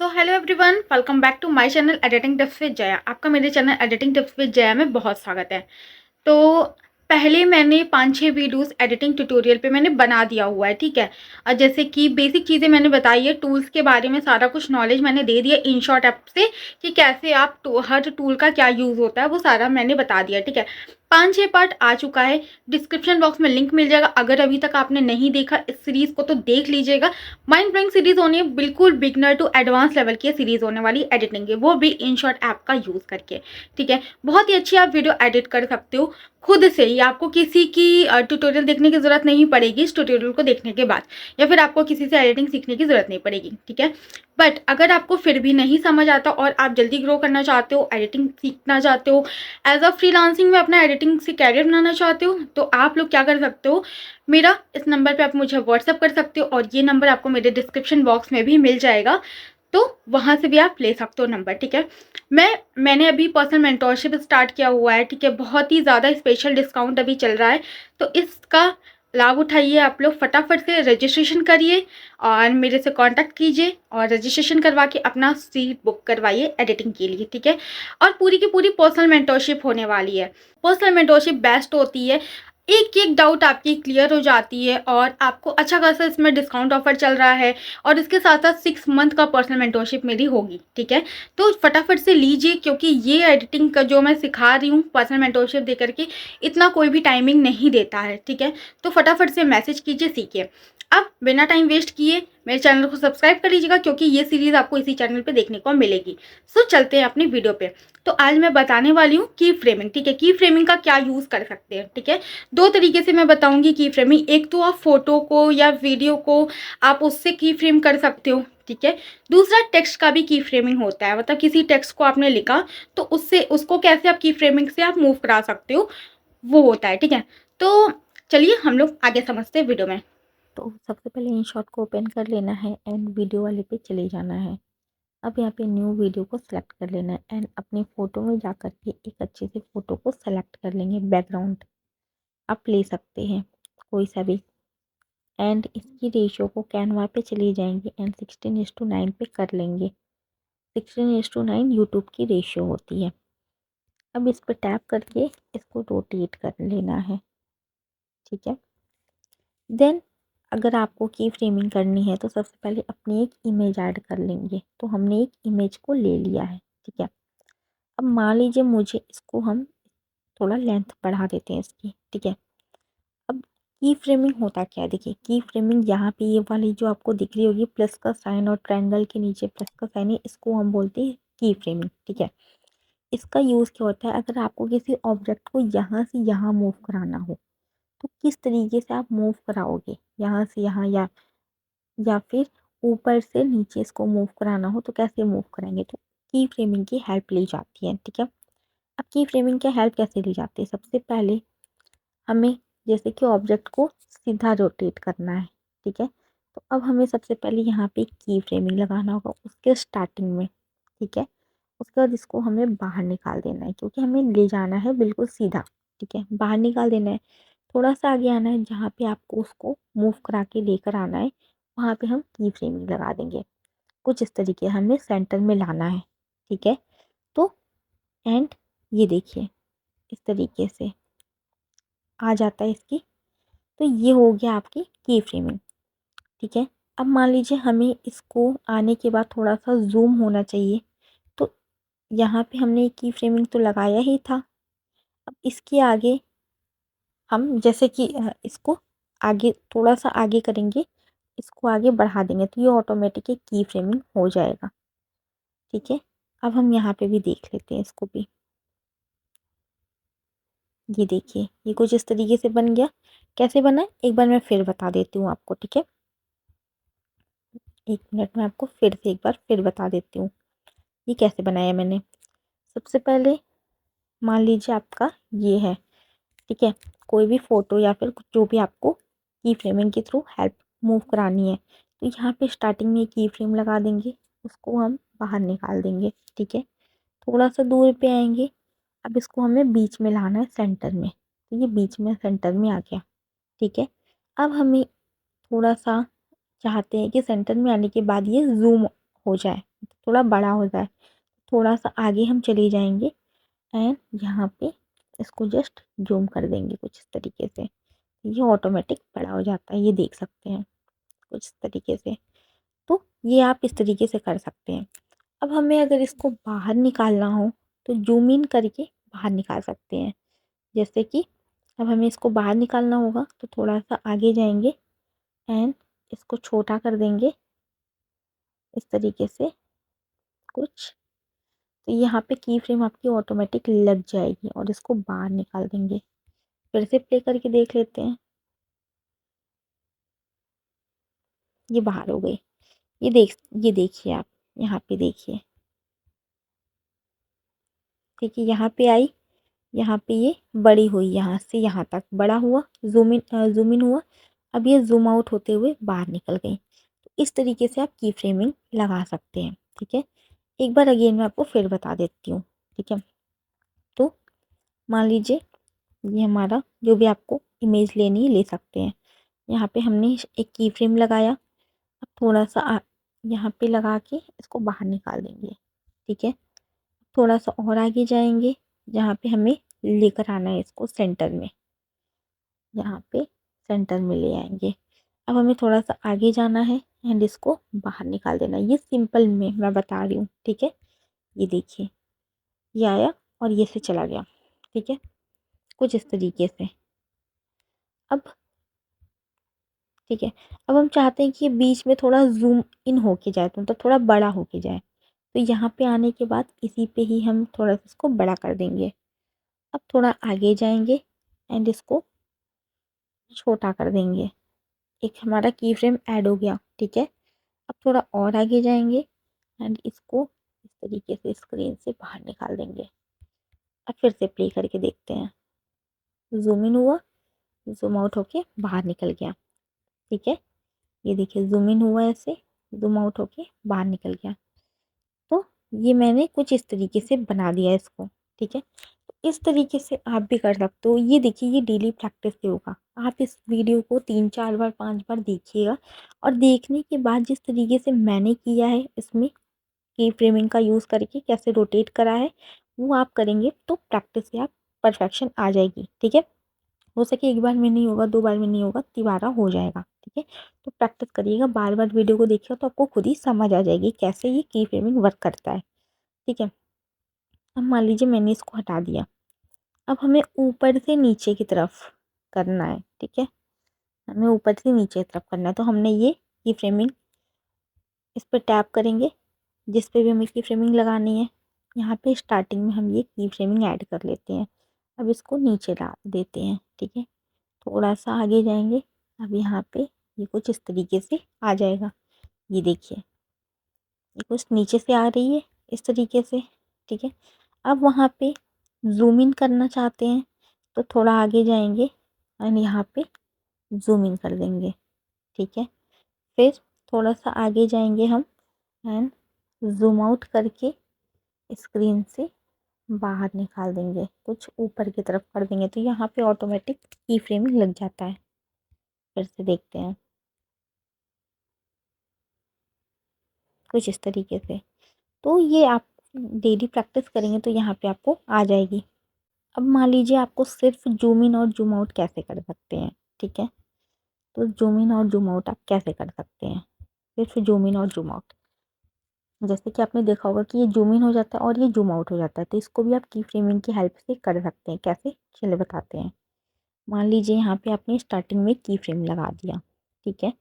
So hello everyone, welcome back to my channel editing tips with Jaya. आपका मेरे channel editing tips with Jaya में बहुत स्वागत है। तो पहले मैंने 5-6 वीडियोस एडिटिंग ट्यूटोरियल पे मैंने बना दिया हुआ है, ठीक है। और जैसे कि बेसिक चीज़ें मैंने बताई है, टूल्स के बारे में सारा कुछ नॉलेज मैंने दे दिया इन शॉर्ट ऐप से कि कैसे आप हर टूल का क्या यूज़ होता है वो सारा मैंने बता दिया, ठीक है। 5-6 पार्ट आ चुका है। डिस्क्रिप्शन बॉक्स में लिंक मिल जाएगा। अगर अभी तक आपने नहीं देखा इस सीरीज़ को तो देख लीजिएगा। माइंड ब्लोइंग सीरीज़ होनी है, बिल्कुल बिगनर टू एडवांस लेवल की सीरीज़ होने वाली एडिटिंग की, वो भी इन शॉर्ट ऐप का यूज़ करके, ठीक है। बहुत ही अच्छी आप वीडियो एडिट कर सकते हो खुद से ही। आपको किसी की ट्यूटोरियल देखने की ज़रूरत नहीं पड़ेगी इस ट्यूटोरियल को देखने के बाद, या फिर आपको किसी से एडिटिंग सीखने की ज़रूरत नहीं पड़ेगी, ठीक है। बट अगर आपको फिर भी नहीं समझ आता और आप जल्दी ग्रो करना चाहते हो, एडिटिंग सीखना चाहते हो, एज अ फ्रीलांसिंग में अपना एडिटिंग से कैरियर बनाना चाहते हो, तो आप लोग क्या कर सकते हो, मेरा इस नंबर पे आप मुझे व्हाट्सअप कर सकते हो और ये नंबर आपको मेरे डिस्क्रिप्शन बॉक्स में भी मिल जाएगा। तो वहाँ से भी आप ले सकते हो नंबर, ठीक है। मैंने अभी पर्सनल मेंटोरशिप स्टार्ट किया हुआ है, ठीक है। बहुत ही ज़्यादा स्पेशल डिस्काउंट अभी चल रहा है, तो इसका लाभ उठाइए। आप लोग फटाफट से रजिस्ट्रेशन करिए और मेरे से कांटेक्ट कीजिए और रजिस्ट्रेशन करवा के अपना सीट बुक करवाइए एडिटिंग के लिए, ठीक है। और पूरी की पूरी पर्सनल मेंटोरशिप होने वाली है। पर्सनल मेंटोरशिप बेस्ट होती है, एक एक डाउट आपकी क्लियर हो जाती है और आपको अच्छा खासा इसमें डिस्काउंट ऑफर चल रहा है। और इसके साथ साथ 6 मंथ का पर्सनल मेंटोरशिप मेरी होगी, ठीक है। तो फटाफट से लीजिए, क्योंकि ये एडिटिंग का जो मैं सिखा रही हूँ पर्सनल मेंटोरशिप दे करके, इतना कोई भी टाइमिंग नहीं देता है, ठीक है। तो फटाफट से मैसेज कीजिए, सीखिए। अब बिना टाइम वेस्ट किए मेरे चैनल को सब्सक्राइब कर लीजिएगा, क्योंकि ये सीरीज़ आपको इसी चैनल पे देखने को मिलेगी। सो चलते हैं अपनी वीडियो पे। तो आज मैं बताने वाली हूँ की फ्रेमिंग, ठीक है। की फ्रेमिंग का क्या यूज़ कर सकते हैं, ठीक है। दो तरीके से मैं बताऊंगी की फ्रेमिंग। एक तो आप फोटो को या वीडियो को आप उससे की फ्रेम कर सकते हो, ठीक है। दूसरा टेक्स्ट का भी की फ्रेमिंग होता है, मतलब किसी टेक्स्ट को आपने लिखा तो उससे उसको कैसे आप की फ्रेमिंग से आप मूव करा सकते हो, वो होता है, ठीक है। तो चलिए हम लोग आगे समझते हैं वीडियो में। तो सबसे पहले इन शॉट को ओपन कर लेना है एंड वीडियो वाले पे चले जाना है। अब यहाँ पे न्यू वीडियो को सिलेक्ट कर लेना है एंड अपनी फ़ोटो में जा कर के एक अच्छे से फ़ोटो को सेलेक्ट कर लेंगे। बैकग्राउंड आप ले सकते हैं कोई सा भी एंड इसकी रेशियो को कैनवा पे चले जाएंगे एंड 16:9 पे कर लेंगे। 16:9 यूट्यूब की रेशियो होती है। अब इस पर टैप करके इसको रोटेट कर लेना है, ठीक है। देन अगर आपको की फ्रेमिंग करनी है तो सबसे पहले अपनी एक इमेज ऐड कर लेंगे। तो हमने एक इमेज को ले लिया है, ठीक है। अब मान लीजिए मुझे इसको हम थोड़ा लेंथ बढ़ा देते हैं इसकी, ठीक है। अब की फ्रेमिंग होता क्या है, देखिए की फ्रेमिंग यहाँ पे ये वाली जो आपको दिख रही होगी प्लस का साइन और ट्रायंगल के नीचे प्लस का साइन है, इसको हम बोलते हैं की फ्रेमिंग, ठीक है। इसका यूज़ क्या होता है, अगर आपको किसी ऑब्जेक्ट को यहाँ से यहाँ मूव कराना हो तो किस तरीके से आप मूव कराओगे, यहाँ से यहाँ या फिर ऊपर से नीचे इसको मूव कराना हो तो कैसे मूव कराएंगे, तो की फ्रेमिंग की हेल्प ली जाती है, ठीक है। अब की फ्रेमिंग की हेल्प कैसे ली जाती है, सबसे पहले हमें जैसे कि ऑब्जेक्ट को सीधा रोटेट करना है, ठीक है। तो अब हमें सबसे पहले यहाँ पे की फ्रेमिंग लगाना होगा उसके स्टार्टिंग में, ठीक है। उसके बाद इसको हमें बाहर निकाल देना है क्योंकि हमें ले जाना है बिल्कुल सीधा, ठीक है। बाहर निकाल देना है, थोड़ा सा आगे आना है, जहाँ पे आपको उसको मूव करा के लेकर आना है वहाँ पे हम की फ्रेमिंग लगा देंगे। कुछ इस तरीके हमें सेंटर में लाना है, ठीक है। तो एंड ये देखिए इस तरीके से आ जाता है इसकी। तो ये हो गया आपकी की फ्रेमिंग, ठीक है। अब मान लीजिए हमें इसको आने के बाद थोड़ा सा जूम होना चाहिए, तो यहाँ पे हमने की फ्रेमिंग तो लगाया ही था। अब इसके आगे हम जैसे कि इसको आगे थोड़ा सा आगे करेंगे, इसको आगे बढ़ा देंगे तो ये ऑटोमेटिक की फ्रेमिंग हो जाएगा, ठीक है। अब हम यहाँ पे भी देख लेते हैं इसको भी। ये देखिए ये कुछ इस तरीके से बन गया। कैसे बना है एक बार मैं फिर बता देती हूँ आपको, ठीक है। एक मिनट में आपको फिर से एक बार फिर बता देती हूँ ये कैसे बनाया मैंने। सबसे पहले मान लीजिए आपका ये है, ठीक है। कोई भी फ़ोटो या फिर जो भी आपको की फ्रेमिंग के थ्रू हेल्प मूव करानी है तो यहाँ पे स्टार्टिंग में की फ्रेम लगा देंगे, उसको हम बाहर निकाल देंगे, ठीक है। थोड़ा सा दूर पे आएंगे, अब इसको हमें बीच में लाना है सेंटर में, तो ये बीच में सेंटर में आ गया, ठीक है। अब हमें थोड़ा सा चाहते हैं कि सेंटर में आने के बाद ये जूम हो जाए, थोड़ा बड़ा हो जाए, थोड़ा सा आगे हम चले जाएंगे एंड यहाँ पे इसको जस्ट जूम कर देंगे कुछ इस तरीके से। ये ऑटोमेटिक बड़ा हो जाता है, ये देख सकते हैं कुछ इस तरीके से। तो ये आप इस तरीके से कर सकते हैं। अब हमें अगर इसको बाहर निकालना हो तो जूम इन करके बाहर निकाल सकते हैं। जैसे कि अब हमें इसको बाहर निकालना होगा तो थोड़ा सा आगे जाएंगे एंड इसको छोटा कर देंगे इस तरीके से कुछ। तो यहाँ पे की फ्रेम आपकी ऑटोमेटिक लग जाएगी और इसको बाहर निकाल देंगे। फिर से प्ले करके देख लेते हैं। ये बाहर हो गई। ये देखिए आप, यहाँ पे देखिए, ठीक है, यहाँ पे आई, यहाँ पे ये बड़ी हुई, यहाँ से यहाँ तक बड़ा हुआ, जूम इन हुआ। अब ये जूम आउट होते हुए बाहर निकल गई। तो इस तरीके से आप की फ्रेमिंग लगा सकते हैं। ठीक है, एक बार अगेन मैं आपको फिर बता देती हूँ। ठीक है, तो मान लीजिए ये हमारा जो भी आपको इमेज लेनी है ले सकते हैं। यहाँ पे हमने एक की फ्रेम लगाया। अब थोड़ा सा यहाँ पे लगा के इसको बाहर निकाल देंगे। ठीक है, थोड़ा सा और आगे जाएंगे जहाँ पे हमें लेकर आना है इसको सेंटर में, यहाँ पे सेंटर में ले आएंगे। अब हमें थोड़ा सा आगे जाना है एंड इसको बाहर निकाल देना है। ये सिंपल में मैं बता रही हूँ। ठीक है, ये देखिए, ये आया और ये से चला गया। ठीक है, कुछ इस तरीके से। अब ठीक है, अब हम चाहते हैं कि ये बीच में थोड़ा जूम इन होके जाए, तो मतलब थोड़ा बड़ा होके जाए। तो यहाँ पे आने के बाद इसी पे ही हम थोड़ा सा इसको बड़ा कर देंगे। अब थोड़ा आगे जाएंगे एंड इसको छोटा कर देंगे। एक हमारा की फ्रेम ऐड हो गया। ठीक है, अब थोड़ा और आगे जाएंगे एंड इसको इस तरीके से स्क्रीन से बाहर निकाल देंगे। अब फिर से प्ले करके देखते हैं। जूम इन हुआ, जूम आउट होके बाहर निकल गया। ठीक है, ये देखिए जूम इन हुआ ऐसे, जूम आउट होके बाहर निकल गया। तो ये मैंने कुछ इस तरीके से बना दिया इसको। ठीक है, तो इस तरीके से आप भी कर सकते हो। ये देखिए, ये डेली प्रैक्टिस से होगा। आप इस वीडियो को 3-4 बार 5 बार देखिएगा और देखने के बाद जिस तरीके से मैंने किया है इसमें की फ्रेमिंग का यूज़ करके कैसे रोटेट करा है वो आप करेंगे तो प्रैक्टिस से आप परफेक्शन आ जाएगी। ठीक है, हो सके एक बार में नहीं होगा, 2 बार में नहीं होगा, तिबारा हो जाएगा। ठीक है, तो प्रैक्टिस करिएगा, बार बार वीडियो को देखिएगा तो आपको खुद ही समझ आ जाएगी कैसे ये की फ्रेमिंग वर्क करता है। ठीक है, अब मान लीजिए मैंने इसको हटा दिया। अब हमें ऊपर से नीचे की तरफ करना है। ठीक है, हमें ऊपर से नीचे की तरफ करना है। तो हमने ये की फ्रेमिंग इस पर टैप करेंगे, जिस पे भी हमें की फ्रेमिंग लगानी है। यहाँ पे स्टार्टिंग में हम ये की फ्रेमिंग ऐड कर लेते हैं। अब इसको नीचे ला देते हैं। ठीक है, थोड़ा सा आगे जाएंगे। अब यहाँ पे ये कुछ इस तरीके से आ जाएगा। ये देखिए, ये कुछ नीचे से आ रही है इस तरीके से। ठीक है, अब वहाँ पे जूम इन करना चाहते हैं तो थोड़ा आगे जाएंगे और यहाँ पे जूम इन कर देंगे। ठीक है, फिर थोड़ा सा आगे जाएंगे हम एंड जूम आउट करके स्क्रीन से बाहर निकाल देंगे, कुछ ऊपर की तरफ कर देंगे। तो यहाँ पे ऑटोमेटिक की फ्रेमिंग लग जाता है। फिर से देखते हैं कुछ इस तरीके से। तो ये आप डेली प्रैक्टिस करेंगे तो यहाँ पे आपको आ जाएगी। अब मान लीजिए आपको सिर्फ जूम इन और जूम आउट कैसे कर सकते हैं। ठीक है, तो जूम इन और जूम आउट आप कैसे कर सकते हैं। सिर्फ जूम इन और जूम आउट, जैसे कि आपने देखा होगा कि ये जूम इन हो जाता है और ये जूम आउट हो जाता है। तो इसको भी आप की फ्रेमिंग की हेल्प से कर सकते हैं। कैसे, चलिए बताते हैं। मान लीजिए यहाँ पे आपने स्टार्टिंग में की फ्रेम लगा दिया। ठीक है,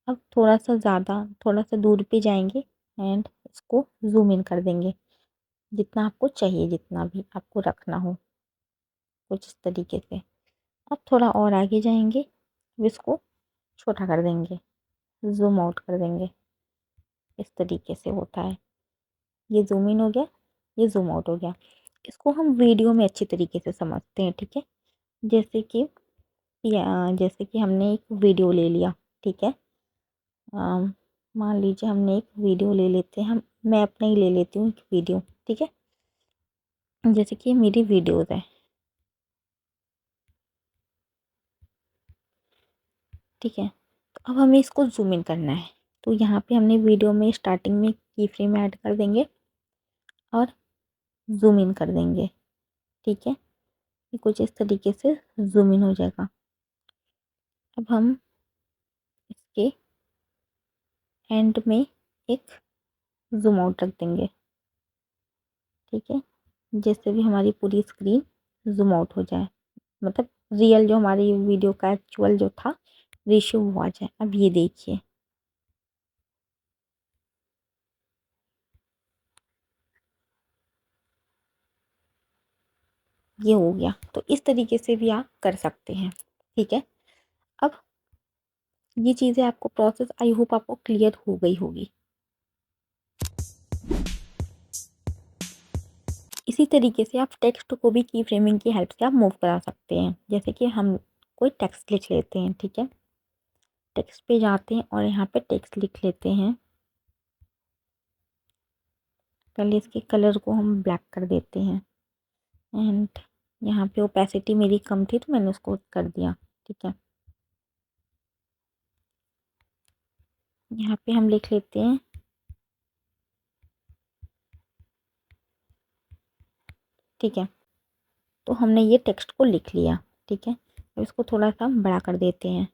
अब थोड़ा सा ज़्यादा, थोड़ा सा दूर पे जाएंगे एंड इसको जूम इन कर देंगे जितना आपको चाहिए, जितना भी आपको रखना हो, कुछ इस तरीके से। अब थोड़ा और आगे जाएंगे, अब इसको छोटा कर देंगे, जूम आउट कर देंगे। इस तरीके से होता है। ये जूम इन हो गया, ये जूम आउट हो गया। इसको हम वीडियो में अच्छी तरीके से समझते हैं। ठीक है, जैसे कि जैसे कि हमने एक वीडियो ले लिया। ठीक है, मान लीजिए हमने एक वीडियो ले लेते हैं, हम मैं अपना ही ले लेती हूँ एक वीडियो। ठीक है, जैसे कि मेरी वीडियोज़ है। ठीक है, तो अब हमें इसको जूम इन करना है। तो यहाँ पे हमने वीडियो में स्टार्टिंग में की फ्रेम ऐड कर देंगे और जूम इन कर देंगे। ठीक है, ये कुछ इस तरीके से जूम इन हो जाएगा। अब हम इसके एंड में एक जूम आउट रख देंगे। ठीक है, जिससे भी हमारी पूरी स्क्रीन जूम आउट हो जाए, मतलब रियल जो हमारी वीडियो का एक्चुअल जो था रेशियो वो आ जाए। अब ये देखिए, ये हो गया। तो इस तरीके से भी आप कर सकते हैं। ठीक है, अब ये चीज़ें आपको प्रोसेस आई होप आपको क्लियर हो गई होगी। इसी तरीके से आप टेक्स्ट को भी की फ्रेमिंग की हेल्प से आप मूव करा सकते हैं। जैसे कि हम कोई टेक्स्ट लिख लेते हैं। ठीक है, टेक्स्ट पे जाते हैं और यहाँ पे टेक्स्ट लिख लेते हैं। पहले इसके कलर को हम ब्लैक कर देते हैं एंड यहाँ पे ओपेसिटी मेरी कम थी तो मैंने उसको कर दिया। ठीक है, यहाँ पे हम लिख लेते हैं। ठीक है, तो हमने ये टेक्स्ट को लिख लिया। ठीक है, अब इसको थोड़ा सा बड़ा कर देते हैं।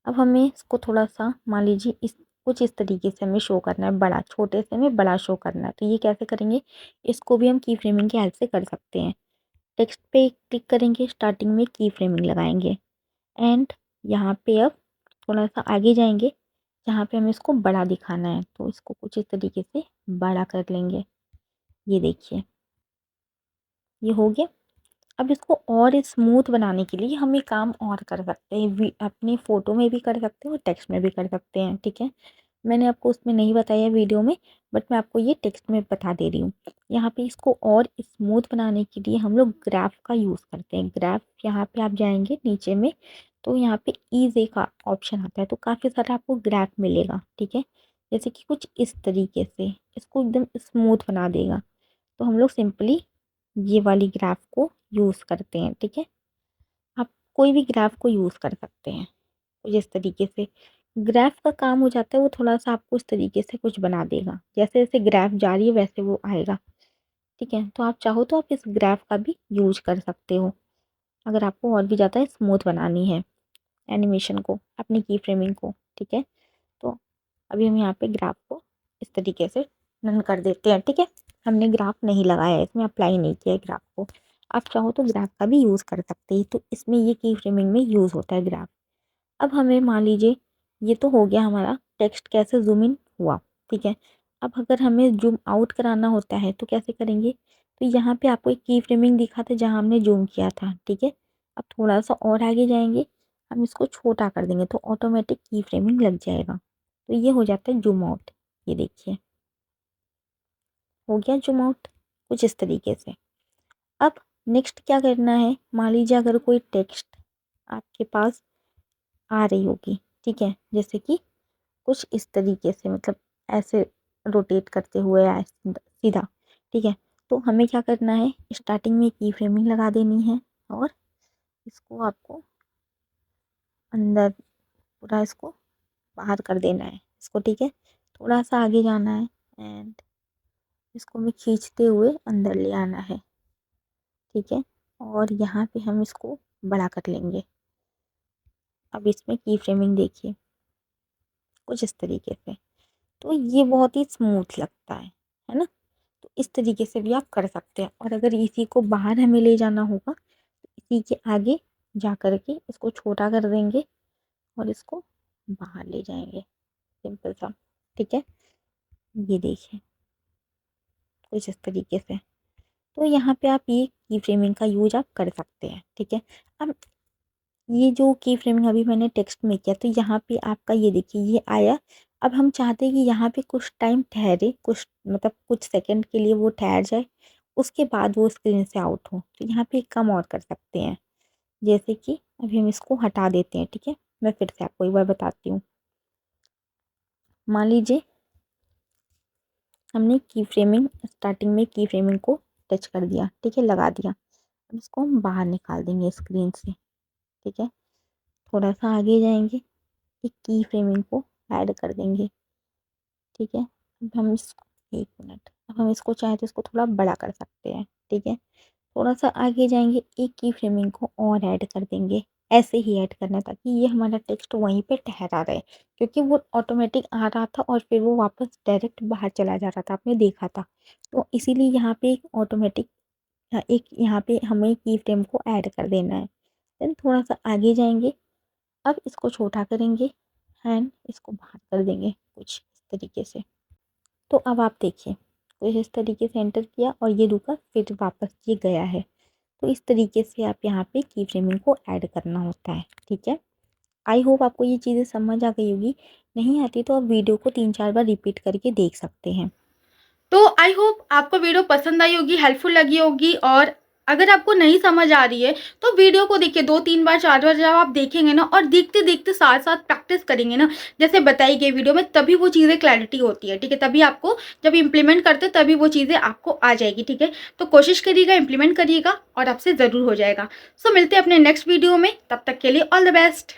अब हमें इसको थोड़ा सा मान लीजिए कुछ इस तरीके से हमें शो करना है, बड़ा, छोटे से हमें बड़ा शो करना है। तो ये कैसे करेंगे, इसको भी हम की फ्रेमिंग की हेल्प से कर सकते हैं। टेक्स्ट पे क्लिक करेंगे, स्टार्टिंग में की फ्रेमिंग लगाएंगे एंड यहाँ पे अब थोड़ा सा आगे जाएंगे जहाँ पे हमें इसको बड़ा दिखाना है, तो इसको कुछ इस तरीके से बड़ा कर लेंगे। ये देखिए, ये हो गया। अब इसको और स्मूथ बनाने के लिए हम ये काम और कर सकते हैं, अपनी फ़ोटो में भी कर सकते हैं और टेक्स्ट में भी कर सकते हैं। ठीक है, मैंने आपको उसमें नहीं बताया वीडियो में, बट मैं आपको ये टेक्स्ट में बता दे रही हूँ। यहाँ पे इसको और स्मूथ बनाने के लिए हम लोग ग्राफ का यूज़ करते हैं। ग्राफ, यहाँ पे आप जाएंगे नीचे में तो यहाँ पे ईज़े का ऑप्शन आता है, तो काफ़ी सारा आपको ग्राफ मिलेगा। ठीक है, जैसे कि कुछ इस तरीके से इसको एकदम स्मूथ बना देगा। तो हम लोग सिंपली ये वाली ग्राफ को यूज़ करते हैं। ठीक है, आप कोई भी ग्राफ को यूज़ कर सकते हैं। जिस तरीके से ग्राफ का काम हो जाता है, वो थोड़ा सा आपको इस तरीके से कुछ बना देगा। जैसे जैसे ग्राफ जा रही है वैसे वो आएगा। ठीक है, तो आप चाहो तो आप इस ग्राफ का भी यूज कर सकते हो अगर आपको और भी ज़्यादा स्मूथ बनानी है एनिमेशन को, अपनी की फ्रेमिंग को। ठीक है, तो अभी हम यहाँ पे ग्राफ को इस तरीके से रन कर देते हैं। ठीक है, हमने ग्राफ नहीं लगाया है, इसमें अप्लाई नहीं किया है ग्राफ को। आप चाहो तो ग्राफ का भी यूज़ कर सकते हैं, तो इसमें ये की फ्रेमिंग में यूज़ होता है ग्राफ। अब हमें मान लीजिए ये तो हो गया हमारा टेक्स्ट कैसे जूम इन हुआ। ठीक है, अब अगर हमें जूम आउट कराना होता है तो कैसे करेंगे, तो यहाँ पे आपको एक की फ्रेमिंग दिखा था जहाँ हमने जूम किया था। ठीक है, अब थोड़ा सा और आगे जाएंगे, हम इसको छोटा कर देंगे तो ऑटोमेटिक की फ्रेमिंग लग जाएगा। तो ये हो जाता है जूम आउट। ये देखिए, हो गया जूम आउट कुछ इस तरीके से। अब नेक्स्ट क्या करना है, मान लीजिए अगर कोई टेक्स्ट आपके पास आ रही होगी। ठीक है, जैसे कि कुछ इस तरीके से, मतलब ऐसे रोटेट करते हुए सीधा। ठीक है, तो हमें क्या करना है, स्टार्टिंग में की फ्रेमिंग लगा देनी है और इसको आपको अंदर पूरा इसको बाहर कर देना है इसको। ठीक है, थोड़ा सा आगे जाना है एंड इसको भी खींचते हुए अंदर ले आना है। ठीक है, और यहाँ पे हम इसको बड़ा कर लेंगे। अब इसमें की फ्रेमिंग देखिए कुछ इस तरीके से, तो ये बहुत ही स्मूथ लगता है ना। तो इस तरीके से भी आप कर सकते हैं। और अगर इसी को बाहर हमें ले जाना होगा तो इसी के आगे जा कर के इसको छोटा कर देंगे और इसको बाहर ले जाएंगे, सिंपल सा। ठीक है, ये देखिए कुछ इस तरीके से। तो यहाँ पे आप ये की फ्रेमिंग का यूज आप कर सकते हैं। ठीक है, अब ये जो की फ्रेमिंग अभी मैंने टेक्स्ट में किया तो यहाँ पे आपका ये देखिए ये आया। अब हम चाहते हैं कि यहाँ पे कुछ टाइम ठहरे, कुछ मतलब कुछ सेकंड के लिए वो ठहर जाए, उसके बाद वो स्क्रीन से आउट हो। तो यहाँ पे कम और कर सकते हैं, जैसे कि अभी हम इसको हटा देते हैं। ठीक है, मैं फिर से आपको एक बार बताती हूँ। मान लीजिए हमने की फ्रेमिंग स्टार्टिंग में की फ्रेमिंग को टच कर दिया। ठीक है, लगा दिया। अब इसको हम बाहर निकाल देंगे स्क्रीन से। ठीक है, थोड़ा सा आगे जाएंगे, एक की फ्रेमिंग को ऐड कर देंगे। ठीक है, अब हम इस 1 मिनट। अब हम इसको चाहें तो इसको थोड़ा बड़ा कर सकते हैं, ठीक है। थोड़ा सा आगे जाएंगे, एक की फ्रेमिंग को और ऐड कर देंगे, ऐसे ही ऐड करना है ताकि ये हमारा टेक्स्ट वहीं पे ठहरा रहे, क्योंकि वो ऑटोमेटिक आ रहा था और फिर वो वापस डायरेक्ट बाहर चला जा रहा था, आपने देखा था। तो इसीलिए यहाँ पे एक ऑटोमेटिक एक यहाँ पे हमें की फ्रेम को ऐड कर देना है। देन थोड़ा सा आगे जाएंगे, अब इसको छोटा करेंगे एंड इसको बाहर कर देंगे कुछ इस तरीके से। तो अब आप देखिए, कुछ इस तरीके से एंटर किया और ये रुका, फिर वापस ये गया है। तो इस तरीके से आप यहाँ पे की फ्रेमिंग को ऐड करना होता है, ठीक है। आई होप आपको ये चीज़ें समझ आ गई होगी। नहीं आती तो आप वीडियो को 3-4 बार रिपीट करके देख सकते हैं। तो आई होप आपको वीडियो पसंद आई होगी, हेल्पफुल लगी होगी। और अगर आपको नहीं समझ आ रही है तो वीडियो को देखिए 2-3 बार 4 बार, जब आप देखेंगे ना और देखते देखते साथ साथ प्रैक्टिस करेंगे ना जैसे बताई गई वीडियो में, तभी वो चीज़ें क्लैरिटी होती है, ठीक है। तभी आपको जब इम्प्लीमेंट करते तभी वो चीज़ें आपको आ जाएगी, ठीक है। तो कोशिश करिएगा, इम्प्लीमेंट करिएगा और आपसे ज़रूर हो जाएगा। सो मिलते हैं अपने नेक्स्ट वीडियो में, तब तक के लिए ऑल द बेस्ट।